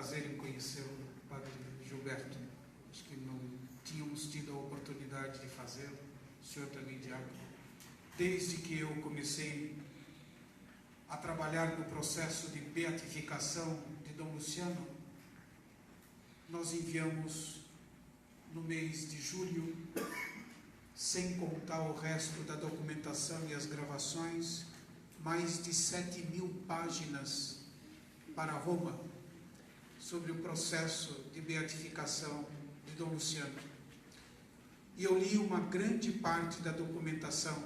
prazer em conhecê-lo, Padre Gilberto. Acho que não tínhamos tido a oportunidade de fazê-lo, o senhor também, diácono. Desde que eu comecei a trabalhar no processo de beatificação de Dom Luciano, nós enviamos no mês de julho, sem contar o resto da documentação e as gravações, mais de 7.000 páginas para Roma sobre o processo de beatificação de Dom Luciano. E eu li uma grande parte da documentação,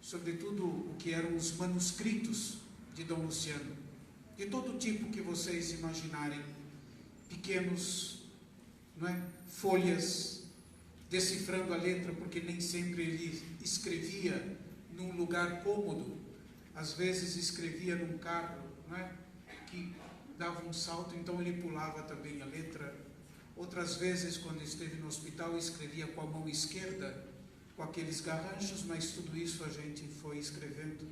sobretudo o que eram os manuscritos de Dom Luciano, de todo tipo que vocês imaginarem, pequenos, não é? Folhas, decifrando a letra, porque nem sempre ele escrevia num lugar cômodo, às vezes escrevia num carro, não é? Que dava um salto, então ele pulava também a letra. Outras vezes, quando esteve no hospital, escrevia com a mão esquerda, com aqueles garranchos, mas tudo isso a gente foi escrevendo.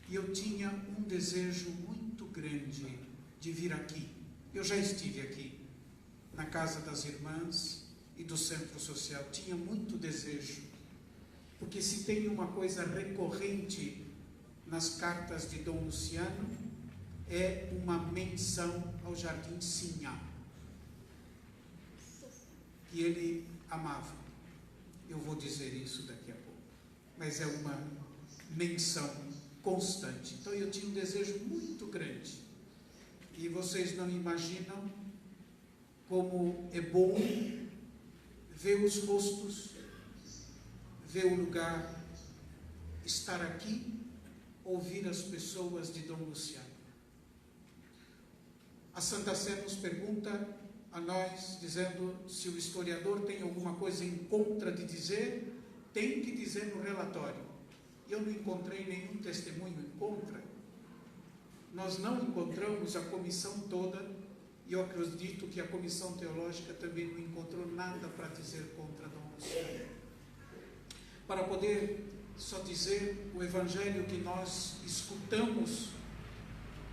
E eu tinha um desejo muito grande de vir aqui. Eu já estive aqui, na casa das irmãs e do centro social. Tinha muito desejo, porque se tem uma coisa recorrente nas cartas de Dom Luciano, é uma menção ao Jardim Sinhá, que ele amava. Eu vou dizer isso daqui a pouco, mas é uma menção constante. Então eu tinha um desejo muito grande, e vocês não imaginam como é bom ver os rostos, ver o lugar, estar aqui, ouvir as pessoas de Dom Luciano. A Santa Sé nos pergunta a nós, dizendo se o historiador tem alguma coisa em contra de dizer, tem que dizer no relatório. Eu não encontrei nenhum testemunho em contra. Nós não encontramos a comissão toda, e eu acredito que a comissão teológica também não encontrou nada para dizer contra Dom Luciano. Para poder só dizer, o evangelho que nós escutamos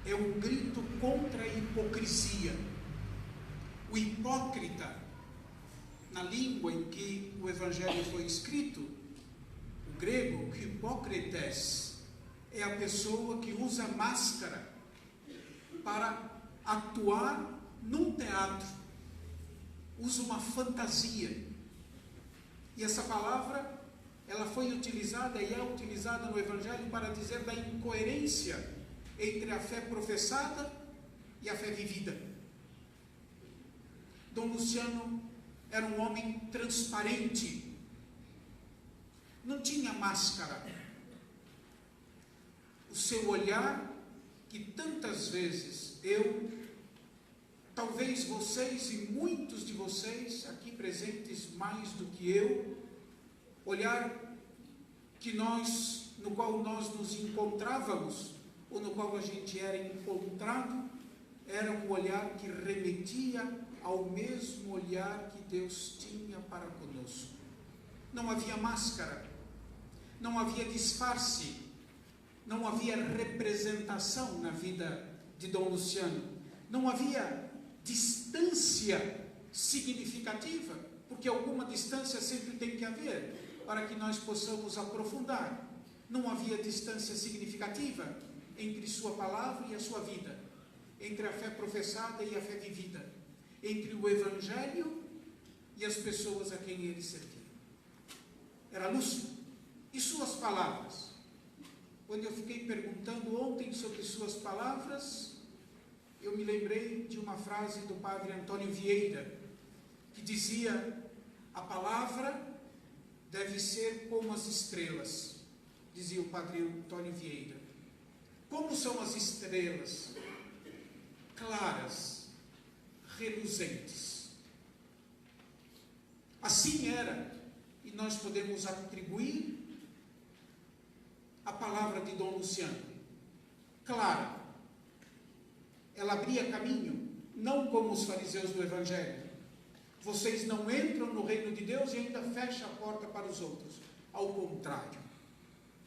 é um grito contra a hipocrisia. O hipócrita, na língua em que o evangelho foi escrito, o grego, hipócrites, é a pessoa que usa máscara para atuar num teatro, usa uma fantasia. E essa palavra, ela foi utilizada e é utilizada no evangelho para dizer da incoerência entre a fé professada e a fé vivida. Dom Luciano era um homem transparente, não tinha máscara. O seu olhar, que tantas vezes eu, talvez vocês e muitos de vocês aqui presentes mais do que eu, olhar que nós, no qual nós nos encontrávamos, ou no qual a gente era encontrado, era um olhar que remetia ao mesmo olhar que Deus tinha para conosco. Não havia máscara, não havia disfarce, não havia representação na vida de Dom Luciano, não havia distância significativa, porque alguma distância sempre tem que haver para que nós possamos aprofundar. Não havia distância significativa entre sua palavra e a sua vida, entre a fé professada e a fé vivida, entre o evangelho e as pessoas a quem ele servia. Era lúcido. E suas palavras? Quando eu fiquei perguntando ontem sobre suas palavras, eu me lembrei de uma frase do padre Antônio Vieira, que dizia: a palavra deve ser como as estrelas, dizia o padre Antônio Vieira. Como são as estrelas? Claras, reluzentes. Assim era, e nós podemos atribuir a palavra de Dom Luciano. Clara. Ela abria caminho, não como os fariseus do Evangelho. Vocês não entram no reino de Deus e ainda fecham a porta para os outros. Ao contrário,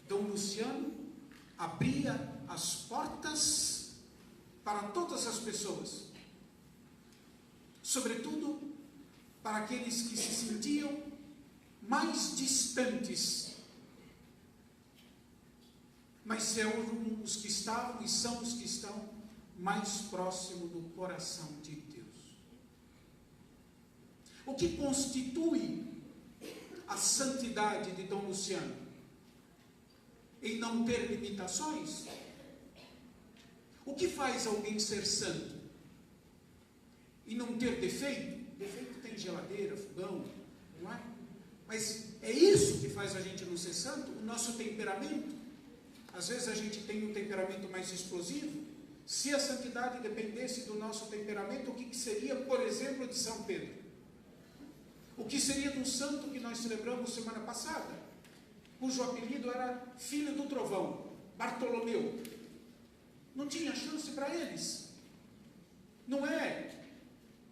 Dom Luciano abria as portas para todas as pessoas. sobretudo para aqueles que se sentiam mais distantes, mas eram os que estavam e são os que estão mais próximos do coração de Deus. O que constitui a santidade de Dom Luciano? Em não ter limitações? O que faz alguém ser santo? E não ter defeito? Defeito tem geladeira, fogão, não é? Mas é isso que faz a gente não ser santo? O nosso temperamento? Às vezes a gente tem um temperamento mais explosivo. Se a santidade dependesse do nosso temperamento, o que seria, por exemplo, de São Pedro? O que seria do santo que nós celebramos semana passada, cujo apelido era Filho do Trovão, Bartolomeu? Não tinha chance para eles.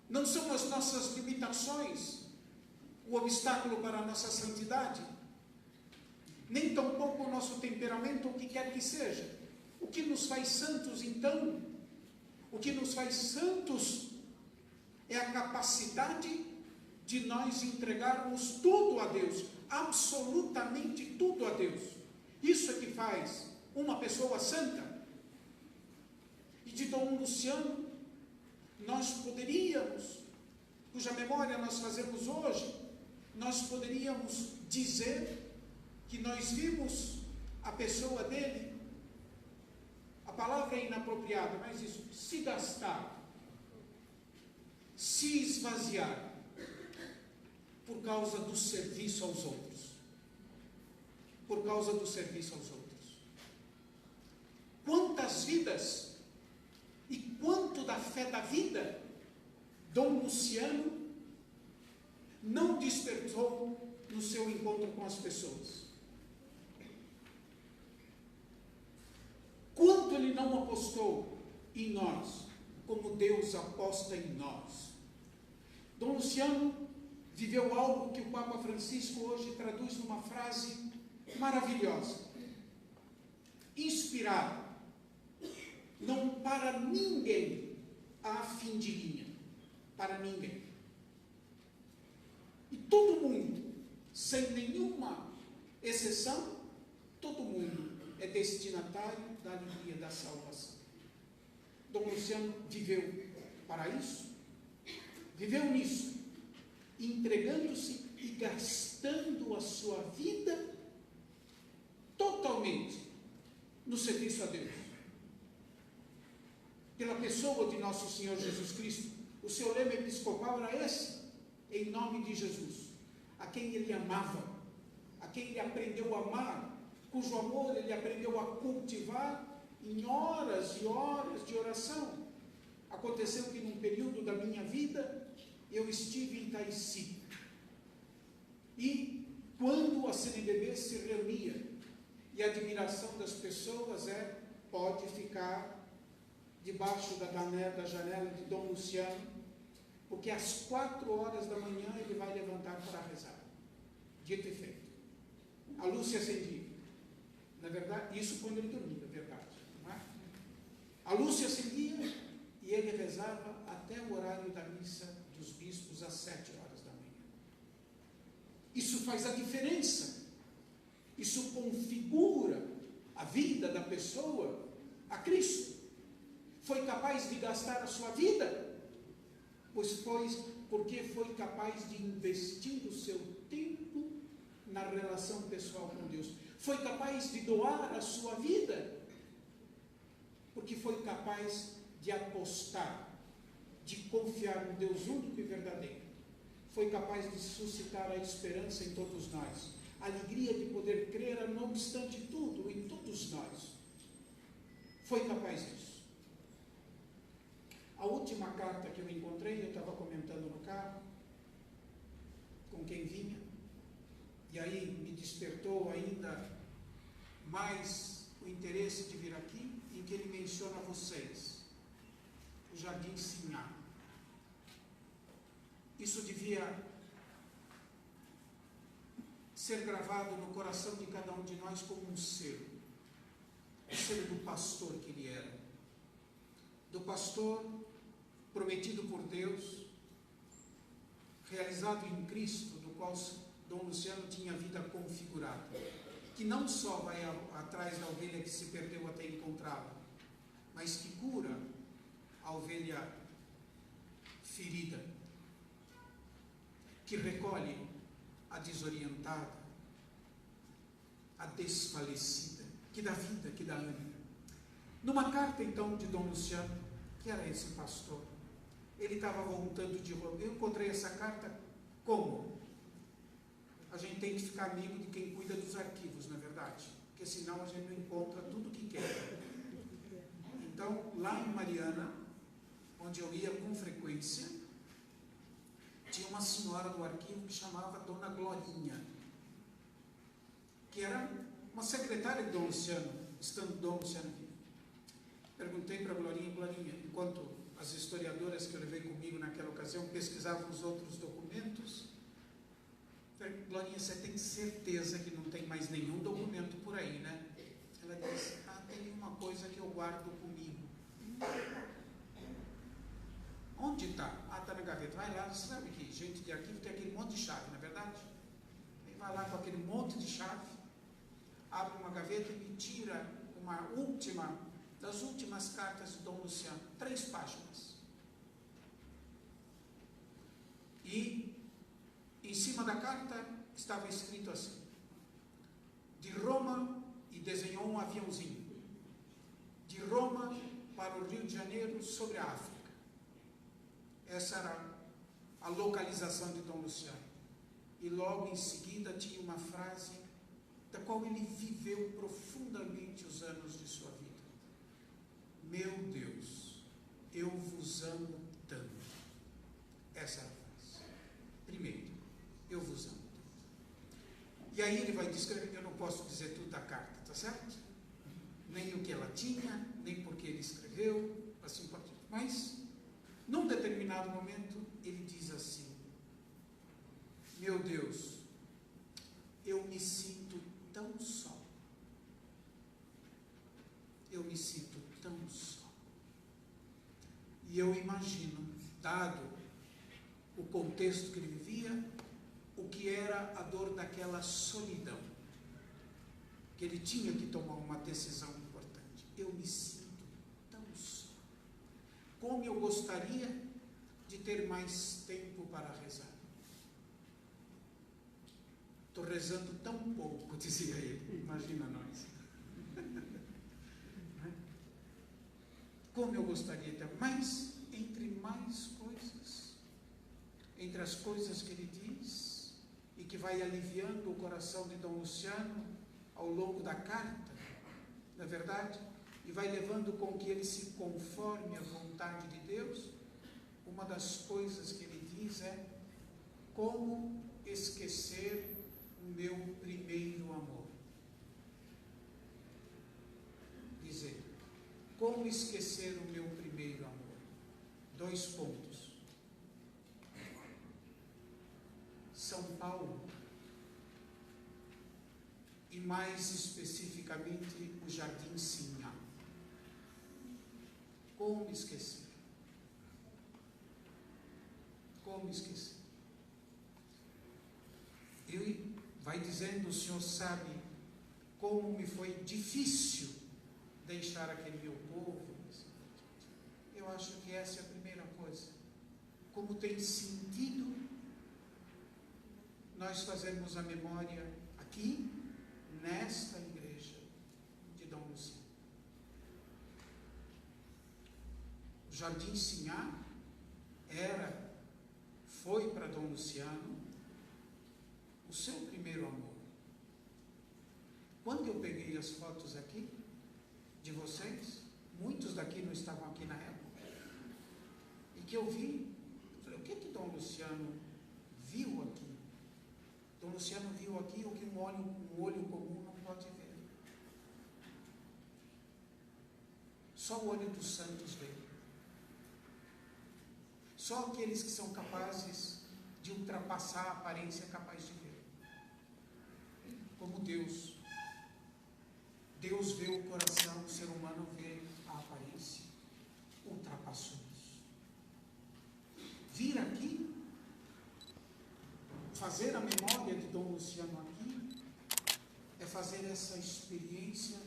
Não são as nossas limitações o obstáculo para a nossa santidade, nem tampouco o nosso temperamento, o que quer que seja. O que nos faz santos, então? O que nos faz santos é a capacidade de nós entregarmos tudo a Deus, absolutamente tudo a Deus. Isso é que faz uma pessoa santa. E de Dom Luciano, nós poderíamos, cuja memória nós fazemos hoje, nós poderíamos dizer que nós vimos a pessoa dele, a palavra é inapropriada, mas isso, se gastar, se esvaziar, por causa do serviço aos outros. Por causa do serviço aos outros. Quantas vidas e quanto da fé da vida Dom Luciano não despertou no seu encontro com as pessoas? Quanto ele não apostou em nós, como Deus aposta em nós? Dom Luciano viveu algo que o Papa Francisco hoje traduz numa frase maravilhosa. Inspirado, não para ninguém a fim de linha, para ninguém. E todo mundo, sem nenhuma exceção, todo mundo é destinatário da alegria da salvação. Dom Luciano viveu para isso, viveu nisso, entregando-se e gastando a sua vida totalmente no serviço a Deus. Pela pessoa de nosso Senhor Jesus Cristo, o seu lema episcopal era esse: em nome de Jesus, a quem ele amava, a quem ele aprendeu a amar, cujo amor ele aprendeu a cultivar em horas e horas de oração. Aconteceu que num período da minha vida, eu estive em Taicica. E quando a CNBB se reunia, e a admiração das pessoas pode ficar debaixo da janela de Dom Luciano, porque às 4 horas da manhã ele vai levantar para rezar. Dito e feito. A luz se acendia. Na verdade, isso quando ele dormia, é verdade. Não é? A luz se acendia e ele rezava até o horário da missa dos bispos às 7 horas da manhã. Isso faz a diferença. Isso configura a vida da pessoa a Cristo. Foi capaz de gastar a sua vida? Porque foi capaz de investir o seu tempo na relação pessoal com Deus. Foi capaz de doar a sua vida? Porque foi capaz de apostar, de confiar no Deus único e verdadeiro. Foi capaz de suscitar a esperança em todos nós, a alegria de poder crer, não obstante tudo, em todos nós. Foi capaz disso. A última carta que eu encontrei, eu estava comentando no carro, com quem vinha, e aí me despertou ainda mais o interesse de vir aqui, em que ele menciona vocês, o Jardim Sinhá. Isso devia ser gravado no coração de cada um de nós como um selo. O selo do pastor que ele era. Do pastor prometido por Deus, enraizado em Cristo, do qual Dom Luciano tinha a vida configurada, que não só vai atrás da ovelha que se perdeu até encontrá-la, mas que cura a ovelha ferida, que recolhe a desorientada, a desfalecida, que dá vida, que dá ânimo. Numa carta, então, de Dom Luciano, que era esse pastor, ele estava voltando de Roma. Eu encontrei essa carta como? A gente tem que ficar amigo de quem cuida dos arquivos, não é verdade? Porque senão a gente não encontra tudo o que quer. Então, lá em Mariana, onde eu ia com frequência, tinha uma senhora do arquivo que chamava Dona Glorinha, que era uma secretária de Dom Luciano, estando Dom Luciano vivo. Perguntei para a Glorinha, enquanto as historiadoras que eu levei comigo naquela ocasião pesquisavam os outros documentos, Glorinha, você tem certeza que não tem mais nenhum documento por aí, né? Ela disse, tem uma coisa que eu guardo comigo. Onde está? Está na gaveta. Vai lá, você sabe que gente de arquivo tem aquele monte de chave, não é verdade? Aí vai lá com aquele monte de chave, abre uma gaveta e me tira das últimas cartas de Dom Luciano, 3 páginas. E em cima da carta estava escrito assim, de Roma, e desenhou um aviãozinho, de Roma para o Rio de Janeiro, sobre a África. Essa era a localização de Dom Luciano. E logo em seguida tinha uma frase da qual ele viveu profundamente os anos de sua vida. Meu Deus, eu vos amo tanto. Essa é a frase. Primeiro, eu vos amo tanto. E aí ele vai descrever, eu não posso dizer tudo da carta, tá certo? Nem o que ela tinha, nem porque ele escreveu, assim por diante. Mas, num determinado momento, ele diz assim, meu Deus, eu me sinto tão só. Eu me sinto tão só. E eu imagino, dado o contexto que ele vivia, o que era a dor daquela solidão, que ele tinha que tomar uma decisão importante. Eu me sinto tão só. Como eu gostaria de ter mais tempo para rezar. Estou rezando tão pouco, dizia ele. Imagina nós. Como eu gostaria de ter mais, entre as coisas que ele diz, e que vai aliviando o coração de Dom Luciano ao longo da carta, na verdade, e vai levando com que ele se conforme à vontade de Deus. Uma das coisas que ele diz é, como esquecer o meu primeiro amor. Dizer, como esquecer o meu primeiro amor? 2 pontos. São Paulo, e mais especificamente o Jardim Sinhá. Como esquecer? Como esquecer? Ele vai dizendo, o Senhor sabe como me foi difícil deixar aquele meu povo. Eu acho que essa é a primeira coisa. Como tem sentido nós fazermos a memória aqui, nesta igreja de Dom Luciano. O Jardim Sinhá foi para Dom Luciano o seu primeiro amor. Quando eu peguei as fotos aqui de vocês, muitos daqui não estavam aqui na época, e que eu vi, eu falei, o que Dom Luciano viu aqui? Dom Luciano viu aqui o que um olho comum não pode ver. Só o olho dos santos vê. Só aqueles que são capazes de ultrapassar a aparência é capaz de ver. Como Deus. Deus vê o coração, o ser humano vê a aparência. Ultrapassou isso. Vir aqui fazer a memória de Dom Luciano aqui é fazer essa experiência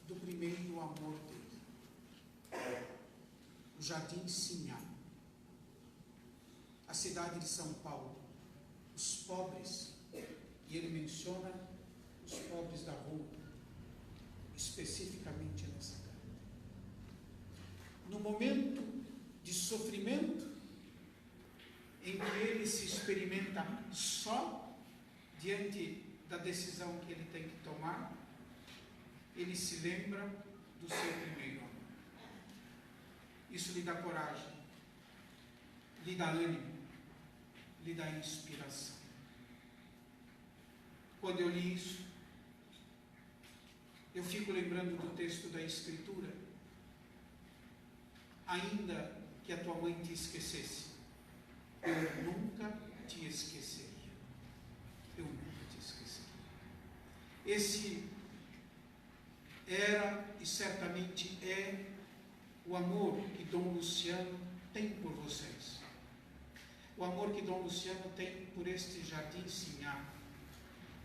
do primeiro amor dele. O Jardim Sinhá, a cidade de São Paulo, os pobres, e ele menciona os pobres da rua, especificamente nessa carta. No momento de sofrimento, em que ele se experimenta só diante da decisão que ele tem que tomar, ele se lembra do seu primeiro amor. Isso lhe dá coragem, lhe dá ânimo, lhe dá inspiração. Quando eu li isso, eu fico lembrando do texto da Escritura: ainda que a tua mãe te esquecesse, eu nunca te esqueceria. Eu nunca te esqueceria. Esse era e certamente é o amor que Dom Luciano tem por vocês. O amor que Dom Luciano tem por este Jardim Sinhá.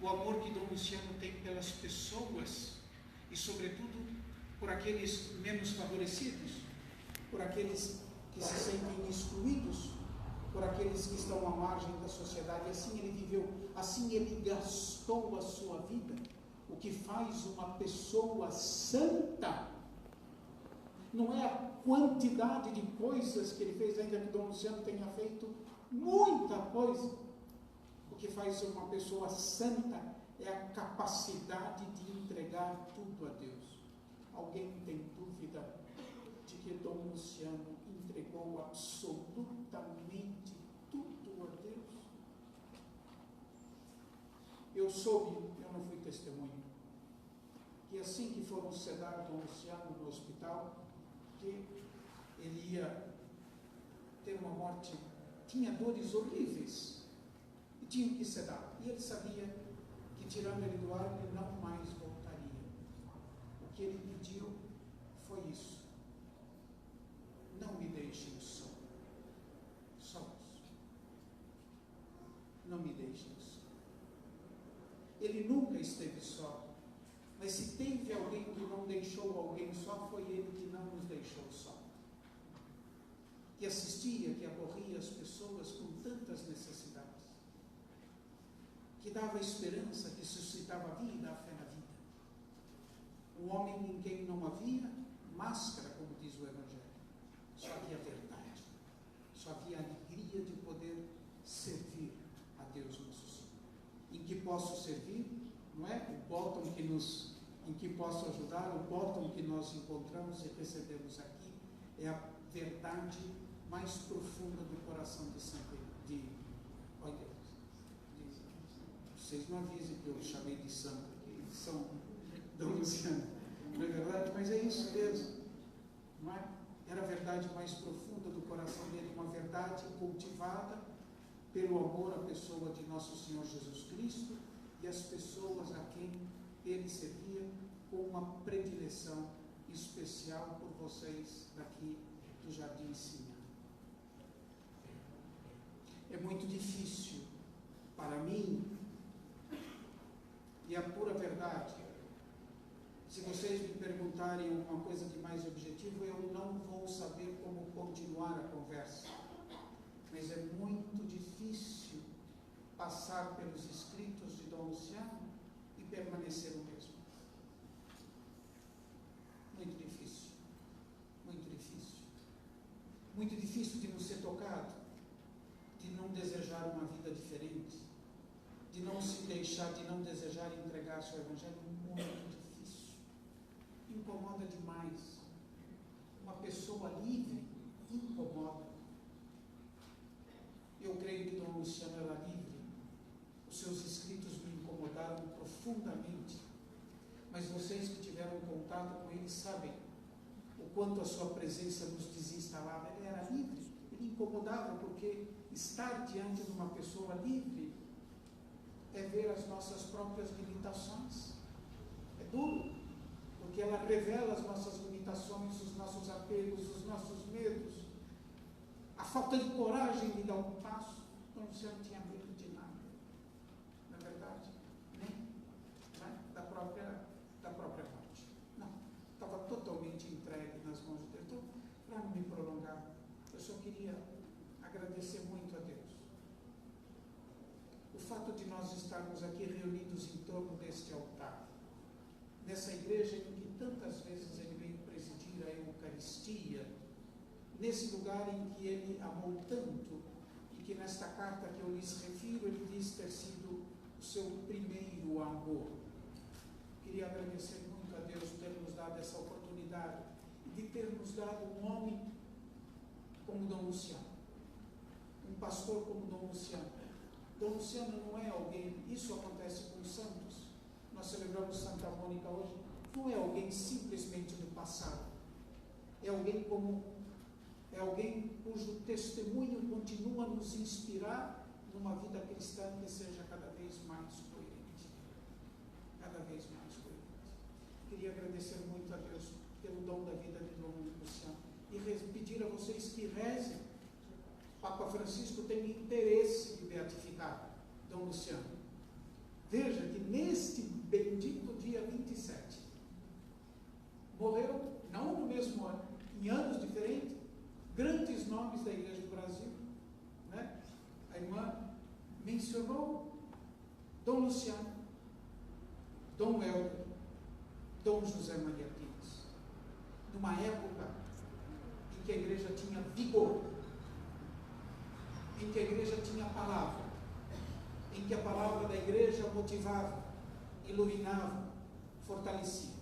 O amor que Dom Luciano tem pelas pessoas e, sobretudo, por aqueles menos favorecidos, por aqueles que se sentem excluídos, por aqueles que estão à margem da sociedade. Assim ele viveu, assim ele gastou a sua vida. O que faz uma pessoa santa não é a quantidade de coisas que ele fez, ainda que Dom Luciano tenha feito muita coisa. O que faz uma pessoa santa é a capacidade de entregar tudo a Deus. Alguém tem dúvida de que Dom Luciano entregou absolutamente tudo a Deus? Eu soube, eu não fui testemunha, que assim que foram sedar Dom Luciano no hospital, que ele ia ter uma morte, tinha dores horríveis, e tinham que sedar. E ele sabia que, tirando ele do ar, ele não mais voltaria. O que ele pediu foi isso: não me deixem só. Só isso. Não me deixem só. Ele nunca esteve só. Mas se teve alguém que não deixou alguém só, foi ele que não nos deixou só. Que assistia, que acorria as pessoas com tantas necessidades. Que dava esperança, que suscitava vida e dava fé na vida. Um homem em quem não havia máscara, como diz o Evangelho. Só havia verdade. Só havia alegria de poder servir a Deus nosso Senhor. Em que posso servir? Não é o botão em que posso ajudar, o botão que nós encontramos e recebemos aqui é a verdade mais profunda do coração de São Pedro. Vocês não avisem que eu chamei de santo aqui, São Dom Luciano. Não é verdade? Mas é isso mesmo. Não é? Era a verdade mais profunda do coração dele, uma verdade cultivada pelo amor à pessoa de nosso Senhor Jesus Cristo e as pessoas a quem ele servia, com uma predileção especial por vocês daqui do Jardim Sinhá. É muito difícil para mim, e a pura verdade, se vocês me perguntarem alguma coisa de mais objetivo, eu não vou saber como continuar a conversa. Mas é muito difícil passar pelos escritos de Dom Luciano e permanecer o mesmo. Muito difícil. Muito difícil. Muito difícil de não ser tocado, de não desejar uma vida diferente, de não se deixar, de não desejar entregar seu Evangelho. Muito difícil. Incomoda demais. Uma pessoa livre incomoda. Eu creio que Dom Luciano era livre. Os seus escritos me incomodaram profundamente. Mas vocês que tiveram contato com ele sabem o quanto a sua presença nos desinstalava. Ele era livre. Ele incomodava, porque estar diante de uma pessoa livre é ver as nossas próprias limitações. É duro, porque ela revela as nossas limitações, os nossos apegos, os nossos medos, a falta de coragem de dar um passo. Então você não tinha medo de nada. verdade, nem, né, da própria morte. Não, estava totalmente entregue nas mãos de Deus. Então, para não me prolongar, eu só queria agradecer muito a Deus. O fato de nós estarmos aqui reunidos em torno deste altar, nessa igreja em que tantas vezes ele veio presidir a Eucaristia, nesse lugar em que ele amou tanto, e que nesta carta que eu lhes refiro, ele diz ter sido o seu primeiro amor. Queria agradecer muito a Deus por ter nos dado essa oportunidade, e de ter nos dado um homem como Dom Luciano, um pastor como Dom Luciano. Dom Luciano não é alguém, isso acontece com os santos, nós celebramos Santa Mônica hoje, não é alguém simplesmente do passado, é alguém cujo testemunho continua a nos inspirar numa vida cristã que seja cada vez mais coerente. Cada vez mais coerente. Queria agradecer muito a Deus pelo dom da vida de Dom Luciano e pedir a vocês que rezem. Papa Francisco tem interesse de beatificar Dom Luciano. Veja que neste bendito dia 27, morreram, não no mesmo ano, em anos diferentes, grandes nomes da Igreja do Brasil, né? A irmã mencionou Dom Luciano, Dom Helder, Dom José Maria Pires, numa época em que a Igreja tinha vigor, em que a Igreja tinha palavra, em que a palavra da Igreja motivava, iluminava, fortalecia.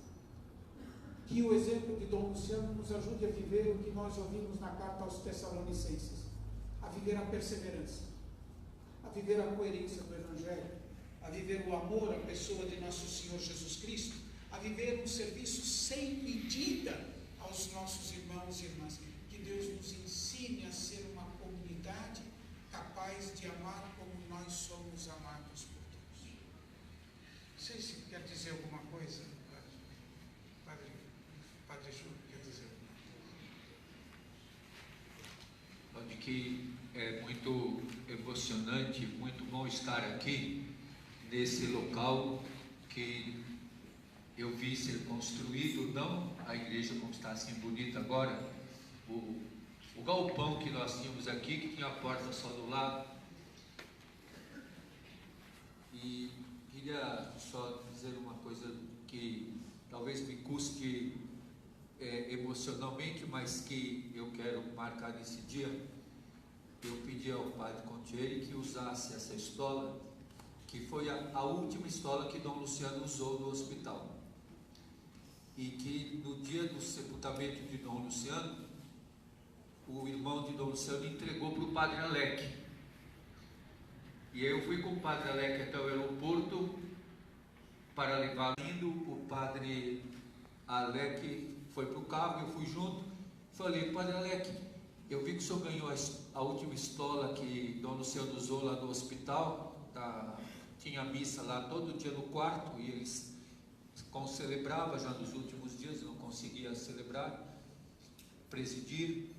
Que o exemplo de Dom Luciano nos ajude a viver o que nós ouvimos na carta aos Tessalonicenses, a viver a perseverança, a viver a coerência do Evangelho, a viver o amor à pessoa de nosso Senhor Jesus Cristo, a viver um serviço sem medida aos nossos irmãos e irmãs. Que Deus nos ensine a ser uma comunidade capaz de amar como nós somos amados por Deus. Não sei se quer dizer alguma coisa. Padre Júlio, quer dizer? De que é muito emocionante, muito bom estar aqui, nesse local que eu vi ser construído, não a igreja como está assim bonita agora, o galpão que nós tínhamos aqui, que tinha a porta só do lado. E queria só dizer uma coisa que talvez me custe emocionalmente, mas que eu quero marcar nesse dia. Eu pedi ao Padre Contieri que usasse essa estola, que foi a última estola que Dom Luciano usou no hospital, e que no dia do sepultamento de Dom Luciano, o irmão de Dom Luciano entregou para o Padre Alec. E aí eu fui com o Padre Alec até o aeroporto para levar. O Padre Alec foi para o carro, eu fui junto, falei: Padre Alec, eu vi que o senhor ganhou a última estola que Dom Luciano usou lá no hospital, tinha missa lá todo dia no quarto, e eles celebravam já nos últimos dias, não conseguia celebrar, presidir.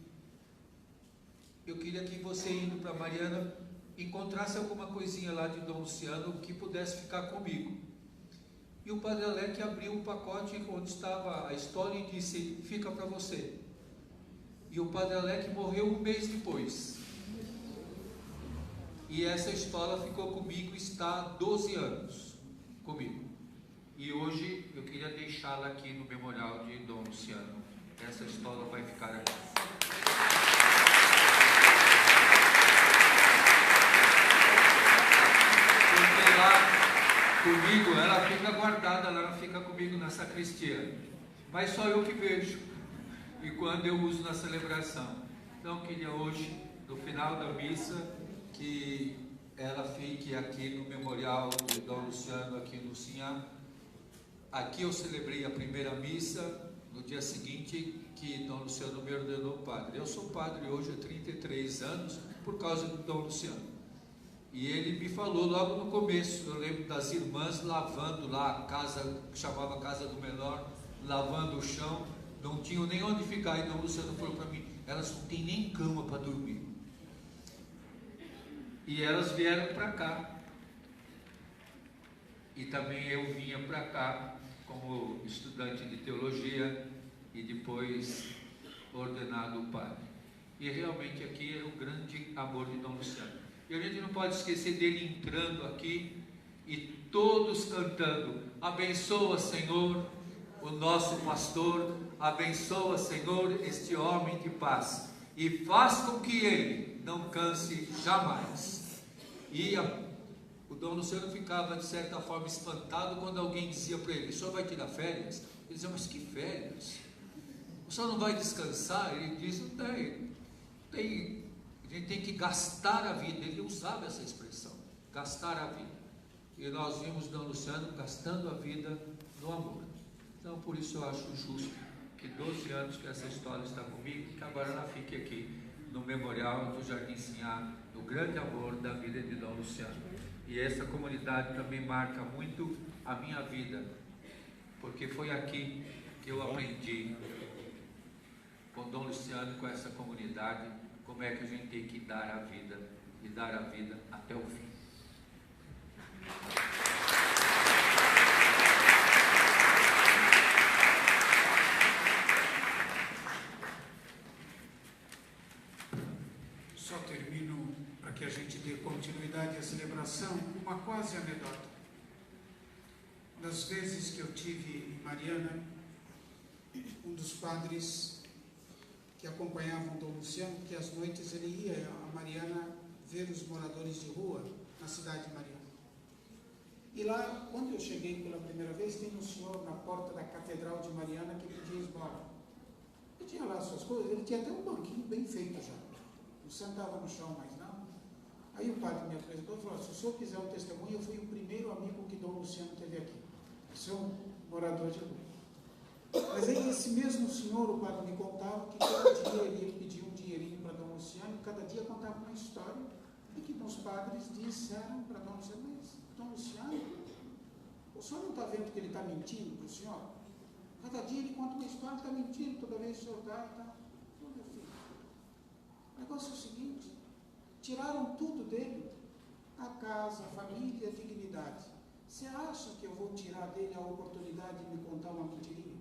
Eu queria que você, indo para Mariana, encontrasse alguma coisinha lá de Dom Luciano que pudesse ficar comigo. E o Padre Alec abriu o pacote onde estava a história e disse: fica para você. E o Padre Alec morreu um mês depois. E essa estola ficou comigo, está há 12 anos comigo. E hoje eu queria deixá-la aqui no memorial de Dom Luciano. Essa estola vai ficar aqui. Porque lá comigo, ela fica guardada, ela não fica comigo na sacristia, mas só eu que vejo, e quando eu uso na celebração. Então eu queria hoje, no final da missa, que ela fique aqui no memorial de Dom Luciano, aqui no Sinhá. Aqui eu celebrei a primeira missa, no dia seguinte que Dom Luciano me ordenou padre. Eu sou padre hoje há 33 anos por causa de Dom Luciano. E ele me falou logo no começo, eu lembro das irmãs lavando lá a casa, que chamava Casa do Menor, lavando o chão, não tinham nem onde ficar. E Dom Luciano falou para mim: elas não têm nem cama para dormir. E elas vieram para cá. E também eu vinha para cá como estudante de teologia e depois ordenado padre. E realmente aqui era o grande amor de Dom Luciano. E a gente não pode esquecer dele entrando aqui e todos cantando: abençoa, Senhor, o nosso pastor, abençoa, Senhor, este homem de paz, e faz com que ele não canse jamais. E o Dom Luciano ficava de certa forma espantado quando alguém dizia para ele: o senhor vai tirar férias? Ele dizia: mas que férias? O senhor não vai descansar? Ele diz: não tem, a gente tem que gastar a vida. Ele usava essa expressão, gastar a vida. E nós vimos Dom Luciano gastando a vida no amor. Então por isso eu acho justo que 12 anos que essa história está comigo, que agora ela fique aqui no memorial do Jardim Sinhá, do grande amor da vida de Dom Luciano. E essa comunidade também marca muito a minha vida, porque foi aqui que eu aprendi com Dom Luciano, com essa comunidade, como é que a gente tem que dar a vida, e dar a vida até o fim. Só termino, para que a gente dê continuidade à celebração, uma quase anedota. Das vezes que eu tive em Mariana, um dos padres que acompanhavam Dom Luciano, que às noites ele ia a Mariana ver os moradores de rua na cidade de Mariana. E lá, quando eu cheguei pela primeira vez, tem um senhor na porta da Catedral de Mariana que pedia esmola. Ele tinha lá suas coisas, ele tinha até um banquinho bem feito já. Não sentava no chão mais não. Aí o padre me apresentou e falou: se o senhor quiser um testemunho, eu fui o primeiro amigo que Dom Luciano teve aqui. Eu sou um morador de rua. Mas aí esse mesmo senhor, o padre me contava que todo dia ele pedia um dinheirinho para Dom Luciano, e cada dia contava uma história, e que os padres disseram para Dom Luciano: mas Dom Luciano, o senhor não está vendo que ele está mentindo para o senhor? Cada dia ele conta uma história, está mentindo, toda vez que o senhor dá e tal. Meu filho, o negócio é o seguinte: tiraram tudo dele, a casa, a família, a dignidade. Você acha que eu vou tirar dele a oportunidade de me contar uma mentirinha?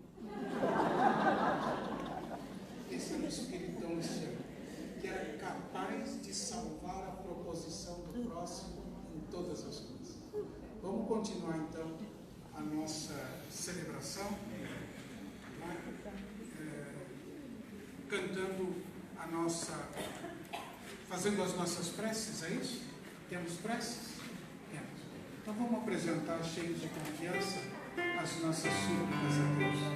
Esse era o espírito de Dom Luciano, que era capaz de salvar a proposição do próximo em todas as coisas. Vamos continuar então a nossa celebração, cantando a nossa, fazendo as nossas preces, é isso? Temos preces? Temos. Então vamos apresentar, cheios de confiança, as nossas súplicas a Deus.